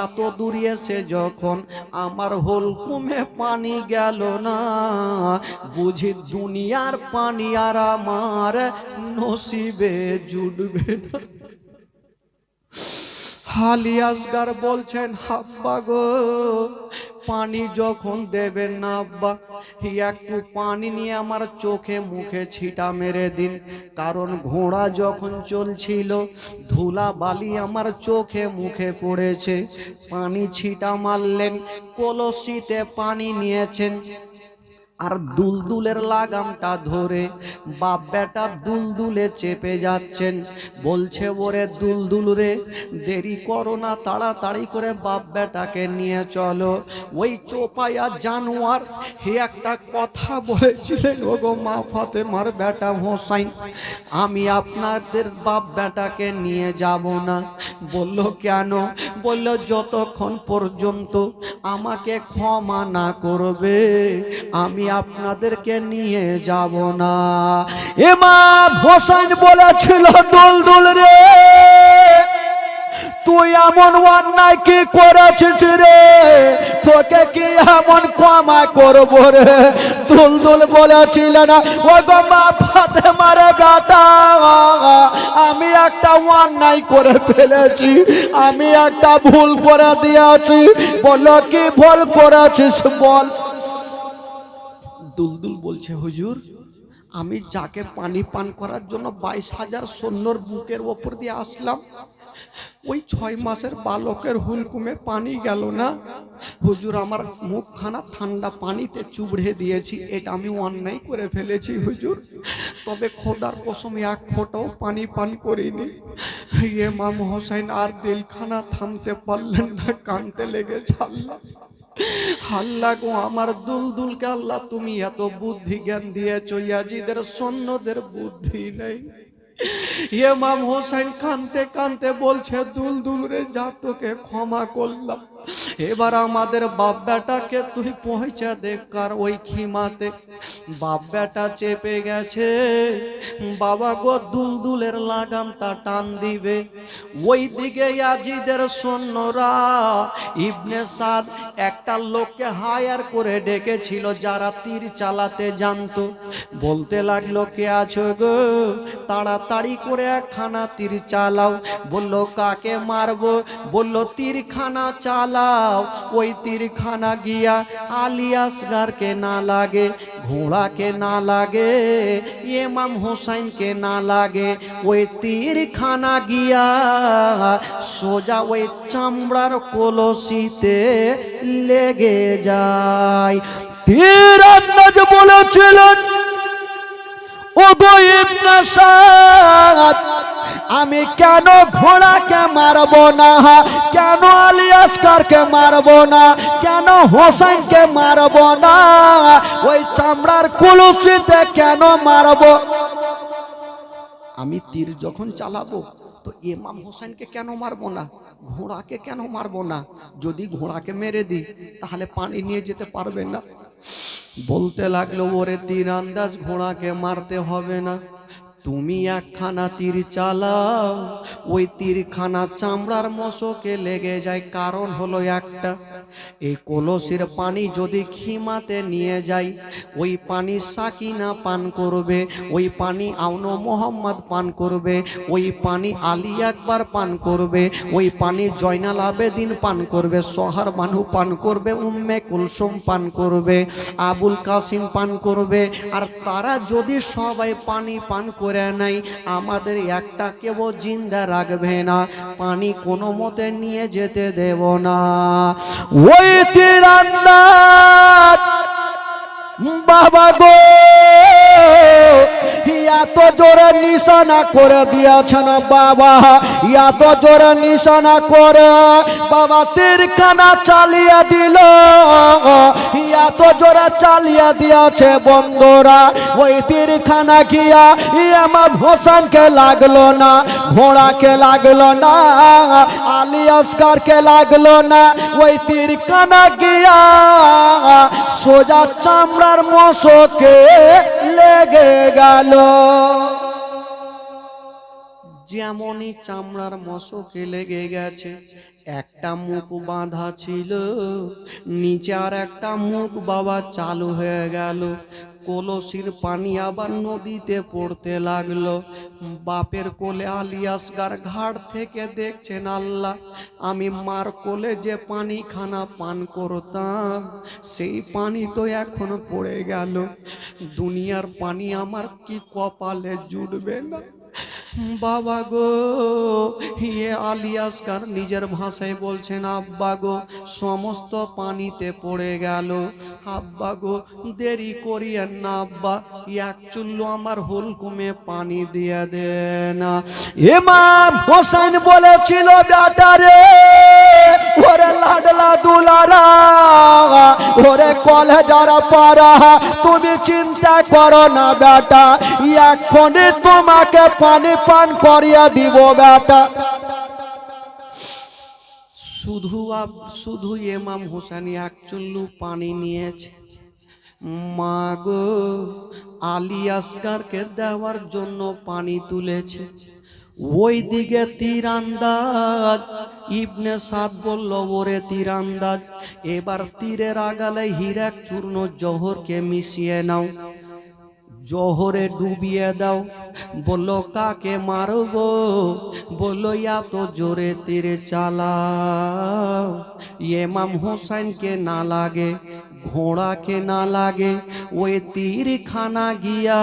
এত দূরে এসে যখন আমার হুলকুমে পানি গেল না, বুঝি দুনিয়ার পানি আর আমার নসিবে জুটবে না। আলী আসগার বলছেন, আব্বা গো, পানি যখন দেবেন না আব্বা, একটু পানি নিয়ে আমার চোখে মুখে ছিটা মেরে দিন, কারণ ঘোড়া যখন চলছিল ধুলা বালি আমার চোখে মুখে পড়েছে। পানি ছিটা মারলেন, কলসিতে পানি নিয়েছেন, আর দুলদুলের লাগামটা ধরে বাপ বেটা দুলদুলে চেপে যাচ্ছেন। বলছে ওরে দুলদুল রে, দেরি করো না, তাড়াতাড়ি করে বাপ বেটাকে নিয়ে চলো। ওই চোপায়া জানোয়ার হে একটা কথা বলেছিলেন, ওগো মা ফাতেমার বেটা হোসাইন, আমি আপনাদের বাপ বেটাকে নিয়ে যাব না। বলল কেন? বলল যতক্ষণ পর্যন্ত আমাকে ক্ষমা না করবে আমি আপনাদেরকে নিয়ে যাব না। ইমাম হোসেন বলেছিল, দুলদুল রে তুই এমন অন্যায় কি করেছিস রে, তোকে কি এমন ক্ষমা করবো রে? দুলদুল বলেছিলেন, ও গো মা ফাতেমার বেটা, আমি একটা অন্যায় করে ফেলেছি, আমি একটা ভুল করে দিয়েছি। বলো কি ভুল করেছিস বল। দুলদুল বলছে, হুজুর আমি যাকে পানি পান করার জন্য 22,000 সৈন্যর বুকের ওপর দিয়ে আসলাম, ওই 6 মাসের বালকের হুলকুমে পানি গেল না। হুজুর আমার মুখখানা ঠান্ডা পানিতে চুবড়ে দিয়েছি, এটা আমি অন্যায় করে ফেলেছি হুজুর। তবে খোদার কসম এক ফোঁটাও পানি পান করিনি। ইমাম হোসেন আর দিলখানা থামতে পারলেন না, কাঁদতে লেগেছে। আল্লাহ আল্লাহ গো, আমার দুলদুলকে আল্লাহ তুমি এত বুদ্ধি জ্ঞান দিয়েছো, ইয়াজিদের সৈন্যদের বুদ্ধি নেই। ইমাম হোসেন কাঁদতে কাঁদতে বলছে, দুলদুল রে যা, তোকে ক্ষমা করলাম, এবার আমাদের বাপ বেটাকে তুই পৌঁছে দে কার ওই খিমাতে। বাপ বেটা চেপে গেছে, বাবা গো দুলদুলের লাগামটা টান দিবে, ওই দিকে ইয়াজিদের সৈন্যরা ইবনে সাদ একটা লোককে হায়ার করে ডেকেছিল যারা তীর চালাতে জানতো। বলতে লাগলো, কে আছো গো, তাড়াতাড়ি করে একখানা তীর চালাও। বললো কাকে মারবো? বললো তীরখানা চালাও। ওই তীরখানা গিয়া আলী আসগারকে না লাগে, ঘোড়াকে না লাগে, ইমাম হোসেনকে না লাগে, ওই তীরখানা গিয়া সোজা ওই চামড়ার কলসিতে লেগে যায়। তীরন্দাজ বলেছিলেন, ওগো ইবনে সাদ, আমি কেন ঘোড়াকে মারবো না, কেন আলী আসগারকে মারবো না, কেন হোসেনকে মারবো না, ওই চামড়ার কলসিতে কেন মারবো? আমি তীর যখন চালাবো তো ইমাম হোসেনকে কেন মারবো না, ঘোড়াকে কেন মারবো না? যদি ঘোড়াকে মেরে দিই তাহলে পানি নিয়ে যেতে পারবে না। বলতে লাগলো, ওরে তীরন্দাজ, ঘোড়াকে মারতে হবে না, তুমি একখানা তীর চালাও, ওই তীরখানা চামড়ার মশকে লেগে যায়। কারণ হলো একটা, এই কলসির পানি যদি খিমাতে নিয়ে যাই, ওই পানি সাকিনা পান করবে, ওই পানি আউনো মোহাম্মদ পান করবে, ওই পানি আলী আকবর পান করবে, ওই পানি জয়নাল আবেদিন পান করবে, সোহার বানু পান করবে, উম্মে কুলসুম পান করবে, আবুল কাসিম পান করবে। আর তারা যদি সবাই পানি পান করে নাই, আমাদের একটা কেউ জিন্দা রাখবে না, পানি কোনো মতে নিয়ে যেতে দেব না। ওই তীরন্দাজ বাবা গো এত জোরে নিশানা করে দিয়েছেন বাবা, এত জোরে নিশানা করে বাবা তীরখানা চালিয়ে দিল, এত জোরে চালিয়ে দিয়েছে বন্ধুরা। ওই তীরখানা গিয়া ইমাম হোসেনকে লাগলো না, ঘোড়াকে লাগলো না, আলী আসগারকে লাগলো না, ওই তীরখানা গিয়া সোজা চামড়ার মশকে লেগে গেল। যেমনই চামড়ার মশকে লেগে গেছে, একটা মুখ বাঁধা ছিল, নিচে আর একটা মুখ বাবা চালু হয়ে গেল। কলসির পানি আবার নদীতে পড়তে লাগলো। বাপের কোলে আলী আসগার ঘাট থেকে দেখছেন, আল্লাহ আমি মার কোলে যে পানি খানা পান করতাম সেই পানি তো এখন পড়ে গেল, দুনিয়ার পানি আমার কি কপালে জুটবে না। বাবা গো, ইয়ে আলী আসগার নিজের ভাষায় বলছেন, আব্বা গো সমস্ত পানিতে পড়ে গেল। আব্বা গো দেরি করিয়েন না আব্বা, এক চুল্লু আমার হুলকুমে পানি দিয়ে দেন। ইমাম হোসেন বলেছিল, বেটারে ওরে লাডলা দুলারা, ওরে কলেজার পারা, তুমি চিন্তা করো না বেটা, এক্ষুনি তোমাকে পানি পান করিয়ে দিব বেটা। শুধু ইমাম হোসেন এক চুল্লু পানি নিয়েছে। মা গো আলী আসগারকে দেওয়ার জন্য পানি তুলেছে। ওই দিকে তীরান্দাজ ইবনে সাদ বলল, ওরে তীরান্দাজ, এবার তীরের আগালে হীরাক চূর্ণ জহরকে মিশিয়ে নাও, জহরে ডুবিয়ে দাও। বলল কাকে মারবো? বলল এত জোরে তীর চালাও, ইমাম হোসেনকে না লাগে, ঘোড়াকে না লাগে, ওই তীর খানা গিয়া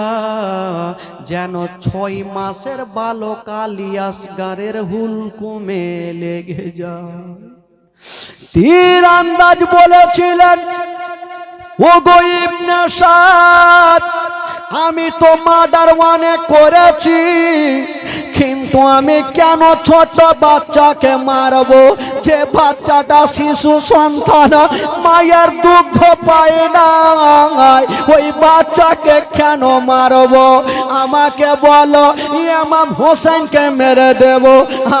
যেন 6 মাসের বালক আলী আসগারের হুলকুমে লেগে যায়। তীরান্দাজ বলেছিলেন, ও গো ইবনে সাদ, আমি তো মার্ডার অনেক করেছি, কিন্তু আমি কেন ছোট বাচ্চাকে মারবো? যে বাচ্চাটা শিশু সন্তান, মায়ের দুগ্ধ পায় না, ওই বাচ্চাকে কেন মারবো? আমাকে বলো ইমাম হোসেনকে মেরে দেব,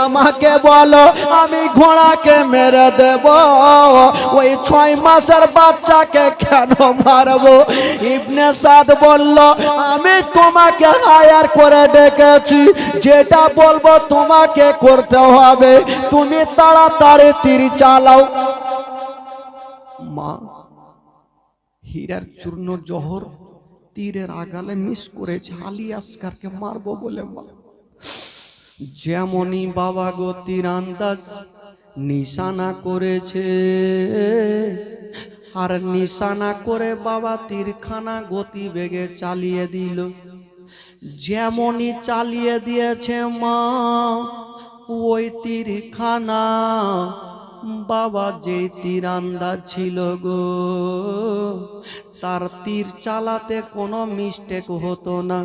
আমাকে বলো আমি ঘোড়াকে মেরে দেব, ওই 6 মাসের বাচ্চাকে কেন মারবো? ইবনে সাদ বলল, আমি তোমাকে হায়ার করে ডেকেছি, যেটা বলবো তোমাকে করতে হবে, তুমি তাড়াতাড়ি তীর চালাও। মা হীরার চূর্ণ জহর তীরের আগালে মিস করেছে, আলী আসগারকে মারবো বলে। মা যেমনই বাবা গো তীরান্দাজ নিশানা করেছে, আর নিশানা করে বাবা তীরখানা গতি বেগে চালিয়ে দিল। যেমনই চালিয়ে দিয়েছে মা, ওই তীরখানা বাবা যে তীরান্দাজ ছিল গো, তার তীর চালাতে কোনো মিস্টেক হতো না,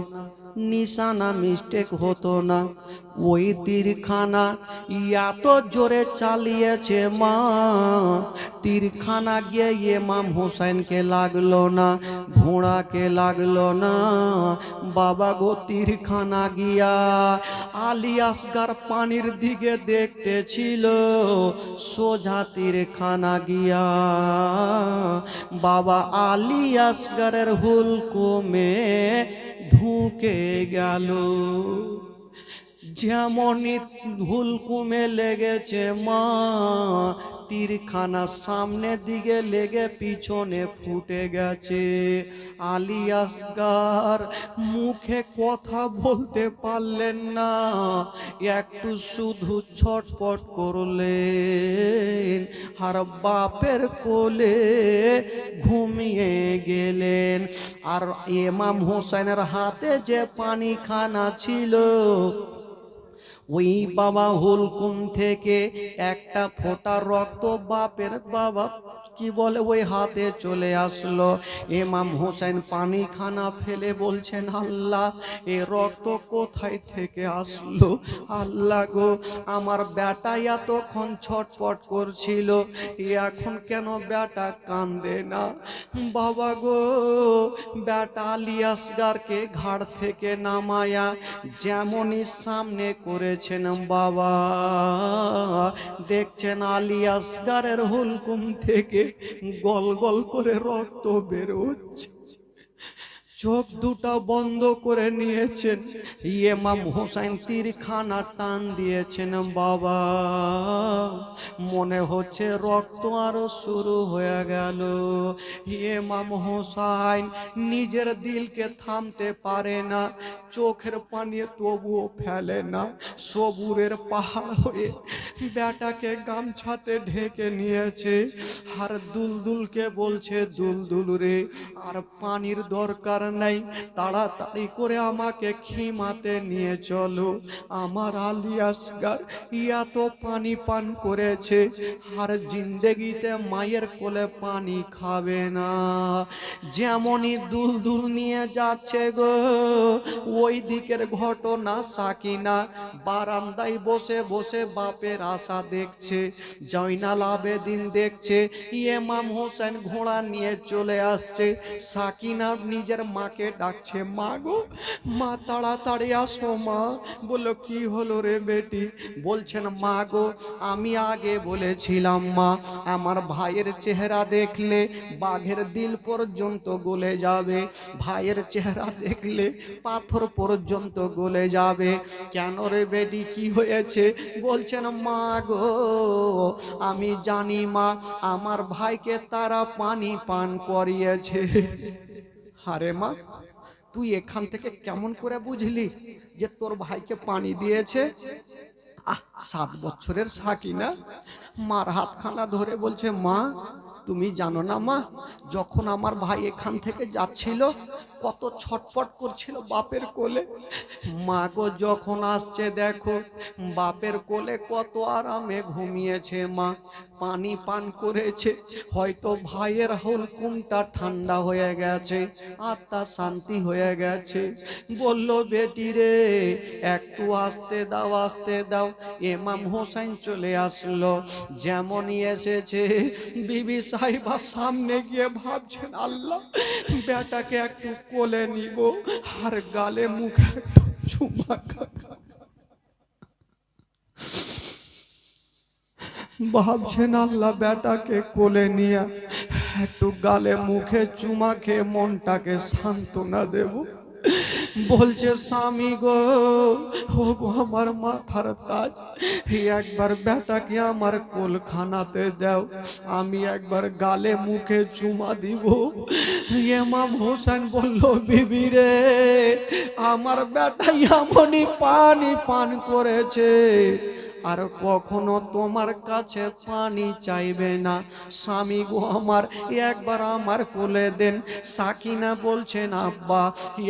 নিশানা মিস্টেক হতো না। ওই তীরখানা এত জোরে চালিয়েছে মা, তীরখানা গিয়ে ইমাম হোসেনকে লাগলো না, ঘোড়াকে লাগলো না। বাবা গো তীরখানা গিয়া আলী আসগার পানির দিকে দেখতেছিল, সোজা তীরখানা গিয়া বাবা আলী আসগারের হুলকুমে ঢুকে গেল। যেমনই হুলকুমে লেগেছে মা, তীরখানা সামনের দিকে লেগে পিছনে ফুটে গেছে। আলী আসগার মুখে কথা বলতে পারলেন না, একটু শুধু ছটপট করলেন, আর বাপের কোলে ঘুমিয়ে গেলেন। আর ইমাম হোসেনের হাতে যে পানিখানা ছিল, ওই বাবা হুলকুম থেকে একটা ফোঁটা রক্ত বাপের বাবা কি বলে ওই হাতে চলে আসলো। ইমাম হোসেন পানিখানা ফেলে বলছেন, আল্লাহ এ রক্ত কোথায় থেকে আসলো? আল্লাহ গো, আমার বেটা এতক্ষণ ছটপট করছিল, এখন কেন বেটা কান্দে না? বাবা গো, বেটা আলী আসগারকে ঘাড় থেকে নামায়া যেমনই সামনে করেছেন বাবা, দেখছেন আলী আসগারের হুলকুম থেকে গল গল করে রক্ত বের হচ্ছে। চোখ দুটা বন্ধ করে নিয়েছেন, ইমাম হোসেন তীরখানা টান দিয়েছেন বাবা, মনে হচ্ছে রক্ত আরো শুরু হয়ে গেল। ইমাম হোসেন নিজের দিলকে থামতে পারে না, চোখের পানি তবুও ফেলে না, সবুরের পাহাড় হয়ে বেটাকে গামছাতে ঢেকে নিয়েছে। আর দুলদুলকে বলছে, দুলদুল রে, আর পানির দরকার নেই, তাড়াতাড়ি করে আমাকে খিমাতে নিয়ে চলো। আমার আলী আসগার ইয়া তো পানি পান করেছে, আর জিন্দেগিতে মায়ের কোলে পানি খাবে না। যেমনই দুল দুল নিয়ে যাচ্ছে গো, ওই দিকের ঘটনা সাকিনা বারান্দায় বসে বসে বাপের আশা দেখছে, জয়নাল আবেদিন দেখছে ইমাম হোসেন ঘোড়া নিয়ে চলে আসছে। সাকিনা নিজের মাকে ডাকছে, মা গো মা তাড়াতাড়ি আসো মা। বললো কি হলো রে বেটি? বলছেন মা গো আমি আগে বলেছিলাম মা, আমার ভাইয়ের চেহারা দেখলে বাঘের দিল পর্যন্ত গলে যাবে, ভাইয়ের চেহারা দেখলে পাথর পর্যন্ত গলে যাবে। কেন রে বেটি কি হয়েছে? বলছেন মা গো আমি জানি মা, আমার ভাইকে তারা পানি পান করিয়েছে। আরে মা তুই এখান থেকে কেমন করে বুঝলি যে তোর ভাইকে পানি দিয়েছে? 7 বছরের সাকিনা মার হাতখানা ধরে বলছে, মা তুমি জানো না মা, যখন আমার ভাই এখান থেকে যাচ্ছিল কত ছটফট করছিল বাপের কোলে। মা গো যখন আসছে দেখো বাপের কোলে কত আরামে ঘুমিয়েছে মা, পানি পান করেছে, হয়তো ভাইয়ের হুলকুমটা ঠান্ডা হয়ে গেছে, আত্মা শান্তি হয়ে গেছে। বলল বেটি রে একটু আসতে দাও আসতে দাও। ইমাম হোসেন চলে আসলো, যেমনই এসেছে বিবি সাহিবা সামনে গিয়ে ভাবছেন আল্লাহ বেটাকে একটু কোলে নিব আর গালে মুখে একটু চুমা খাবো। ভাবছেন আল্লাহ বেটাকে কোলে নিয়ে একটু গালে মুখে চুমা খেয়ে মনটাকে সান্ত্বনা দেব। বলছে স্বামী গো, ও গো আমার মাথার তাজ, একবার বেটাকে আমার কোলখানাতে দাও, আমি একবার গালে মুখে চুমা দিব। ইমাম হোসেন বলল বিবি রে আমার বেটা এমনই পানি পান করেছে আর কখনো তোমার কাছে পানি চাইবে না। স্বামী গো আমার একবার আমার কোলে দেন। সাকিনা বলছেন আব্বা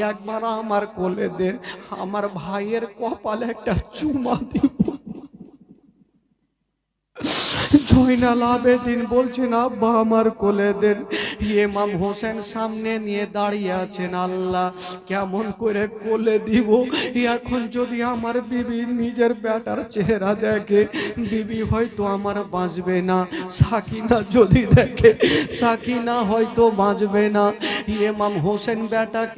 একবার আমার কোলে দেন, আমার ভাইয়ের কপালে একটা চুমা দিব। জয়নাল আবেদিন বলছেন আব্বা আমার কোলে দেন। ইমাম হোসেন সামনে নিয়ে দাঁড়িয়ে আছেন, আল্লাহ কেমন করে কোলে দিব? এখন যদি আমার বিবি নিজের বেটার চেহারা দেখে বিবি হয়তো আমার বাঁচবে না, সাকিনা যদি দেখে সাকিনা হয়তো বাঁচবে না। ইমাম হোসেন বেটাকে